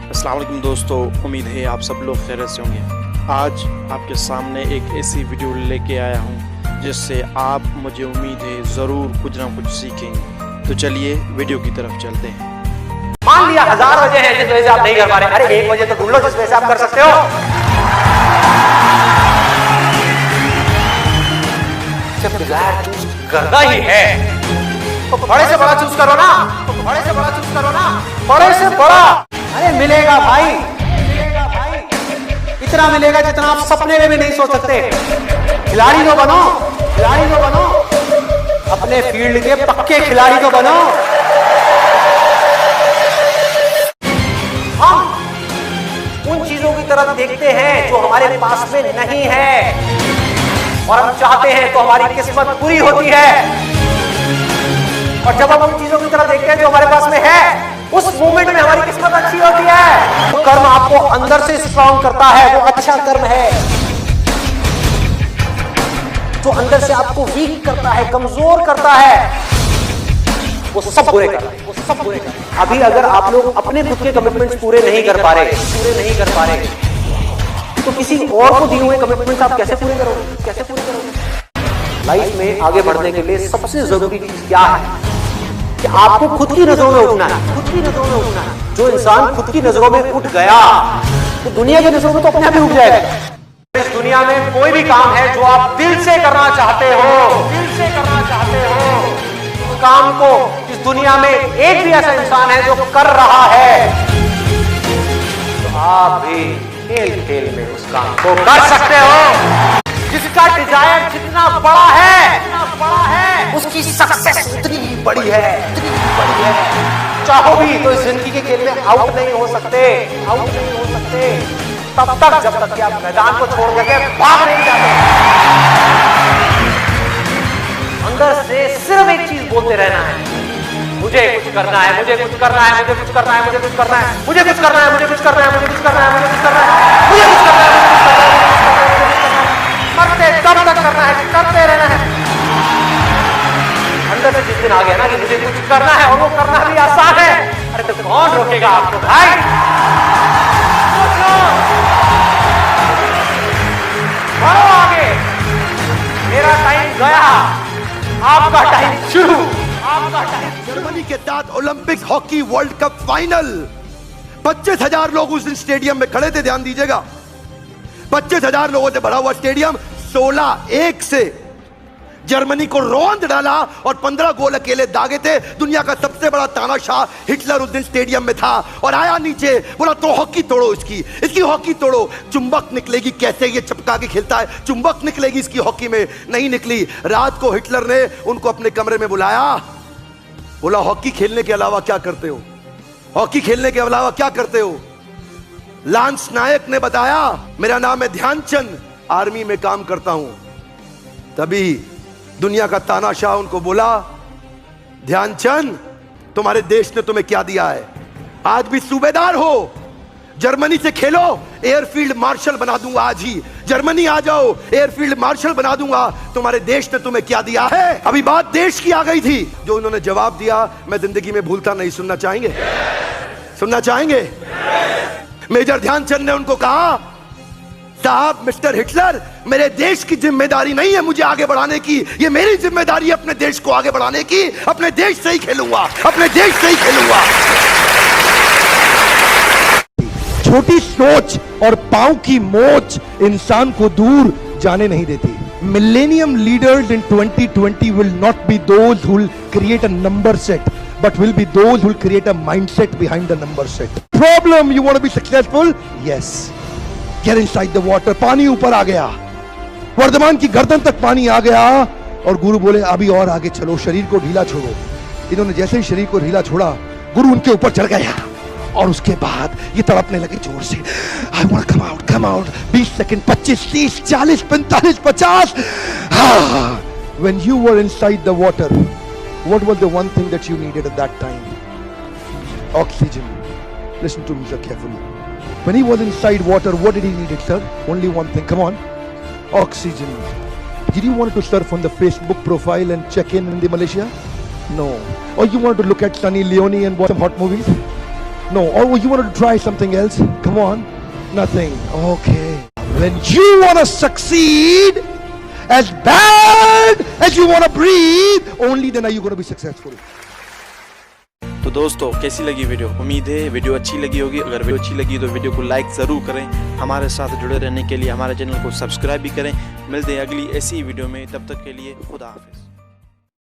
अस्सलाम वालेकुम दोस्तों, उम्मीद है आप सब लोग खैरियत से होंगे। आज आपके सामने एक ऐसी वीडियो लेके आया हूँ जिससे आप, मुझे उम्मीद है, ज़रूर कुछ ना कुछ सीखेंगे। तो चलिए वीडियो की तरफ चलते हैं। मान लिया 1000 वजह है जिस वजह से आप नहीं कर पा रहे, अरे एक वजह तो ढूंढ लो जिस वजह से आप कर सकते हो। सिर्फ डिजायर चूज करना ही है तो बड़े से बड़ा चूज करो ना, बड़े से बड़ा चूज करो ना, बड़े से बड़ा। अरे मिलेगा भाई, मिलेगा भाई, इतना मिलेगा जितना आप सपने में भी नहीं सोच सकते। खिलाड़ी तो बनो, खिलाड़ी तो बनो, अपने फील्ड के पक्के खिलाड़ी तो बनो। हम उन चीजों की तरफ देखते हैं जो हमारे पास में नहीं है, और हम चाहते हैं तो हमारी किस्मत पूरी होती है। और जब हम उन चीजों की तरफ देखते हैं जो हमारे पास में है, उस मोमेंट में हमारी किस्मत अच्छी होती है। वो कर्म आपको अंदर से स्ट्रॉन्ग करता है, वो अच्छा कर्म है। जो अंदर से आपको वीक करता है, कमजोर करता है, वो सब बुरे कर रहे हैं, वो सब बुरे कर रहे हैं। अभी अगर आप लोग अपने खुद के कमिटमेंट्स पूरे नहीं कर पा रहे, पूरे नहीं कर पा रहे, तो किसी और को दिए हुए कमिटमेंट्स आप कैसे पूरे करोगे, कैसे पूरे करोगे? लाइफ में आगे बढ़ने के लिए सबसे जरूरी चीज क्या है कि आपको खुद की नजरों में उठना है, खुद की नजरों में उठना है। जो इंसान खुद की नजरों में उठ गया तो दुनिया की नजरों में तो अपने आप ही उठ जाएगा। इस दुनिया में कोई भी काम है जो आप दिल से करना चाहते हो, दिल से करना चाहते हो, उस काम को इस दुनिया में एक भी ऐसा इंसान है जो कर रहा है, तो आप भी खेल खेल में उस काम को कर सकते हो। जिसका डिजायर जितना बड़ा है, उसकी सक्सेस उतनी बड़ी है, उतनी बड़ी है। चाहो भी तो इस जिंदगी के खेल में आउट नहीं हो सकते, आउट नहीं हो सकते तब तक जब तक कि आप मैदान को छोड़ करके भाग नहीं जाते। अंदर से सिर्फ एक चीज बोलते रहना है, मुझे कुछ करना है, मुझे कुछ करना है, मुझे कुछ करना है, मुझे कुछ करना है, मुझे कुछ करना है, मुझे कुछ करना है, मुझे कुछ करना है, मुझे कुछ करना है, मुझे कुछ करना है, मरते तब तक करना है, करते रहना है। अंदर से जिस दिन आ गया ना कि मुझे कुछ करना है, और वो करना भी आसान है, अरे तो कौन रोकेगा आपको भाई? बढ़ो आगे, मेरा टाइम गया, आपका टाइम शुरू, आपका टाइम। जर्मनी के तहत Olympic hockey world cup final, 25,000 लोग उस दिन स्टेडियम में खड़े थे। ध्यान दीजिएगा, 25,000 लोगों से भरा हुआ स्टेडियम 16-1 से जर्मनी को रौंद डाला और 15 गोल अकेले दागे थे। दुनिया का सबसे बड़ा तानाशाह हिटलर उस दिन स्टेडियम में था और आया नीचे, बोला तो हॉकी तोड़ो, इसकी हॉकी तोड़ो। चुंबक निकलेगी, कैसे ये चपका के खेलता है, चुंबक निकलेगी इसकी हॉकी में, नहीं निकली। रात को हिटलर ने उनको अपने कमरे में बुलाया, बोला हॉकी खेलने के अलावा क्या करते हो, हॉकी खेलने के अलावा क्या करते हो? लांस नायक ने बताया, मेरा नाम है ध्यानचंद, आर्मी में काम करता हूं। तभी दुनिया का तानाशाह उनको बोला, ध्यानचंद, तुम्हारे देश ने तुम्हें क्या दिया है? आज भी सूबेदार हो, जर्मनी से खेलो, एयरफील्ड मार्शल बना दूंगा आज ही। जर्मनी आ जाओ, एयरफील्ड मार्शल बना दूंगा। तुम्हारे देश ने तुम्हें क्या दिया है? अभी बात देश की आ गई थी। जो उन्होंने जवाब दिया मैं जिंदगी में भूलता नहीं। सुनना चाहेंगे? सुनना चाहेंगे? मेजर ध्यानचंद ने उनको कहा, साहब मिस्टर हिटलर, मेरे देश की जिम्मेदारी नहीं है मुझे आगे बढ़ाने की, ये मेरी जिम्मेदारी है अपने देश को आगे बढ़ाने की। अपने देश से ही खेलूंगा, अपने देश से ही खेलूंगा। छोटी सोच और पांव की मोच इंसान को दूर जाने नहीं देती। Millennium leaders in 2020 will not be those who will create a number set, but will be those who will create a mindset behind the number set. Problem, you want to be successful? Yes. Get inside the water. पानी ऊपर आ गया, वर्धमान की गर्दन तक पानी आ गया, और गुरु बोले अभी और आगे चलो, शरीर को ढीला छोड़ो। इन्होंने जैसे ही शरीर को ढीला छोड़ा, गुरु उनके ऊपर चढ़ गया, और उसके बाद ये तड़पने लगे जोर से, I want to come out. 20 second, 25, 30, 40, 45, 50. When you were inside the water, what was the one thing that you needed at that time? Oxygen. Listen to me sir carefully. When he was inside water, what did he need, sir? Only one thing. Come on. Oxygen. Did you want to surf on the Facebook profile and check in the Malaysia? No. Or you want to look at Sunny Leone and watch some hot movies? No, or you want to try something else? Come on. Nothing. Okay. When you want to succeed, as bad as you want to breathe, only then are you going to be successful. तो दोस्तों कैसी लगी video? उम्मीद है video अच्छी लगी होगी। अगर वीडियो अच्छी लगी तो वीडियो को लाइक ज़रूर करें। हमारे साथ जुड़े रहने के लिए हमारे चैनल को सब्सक्राइब भी करें। मिलते हैं अगली ऐसी वीडियो में, तब तक के लिए खुदा हाफिज़।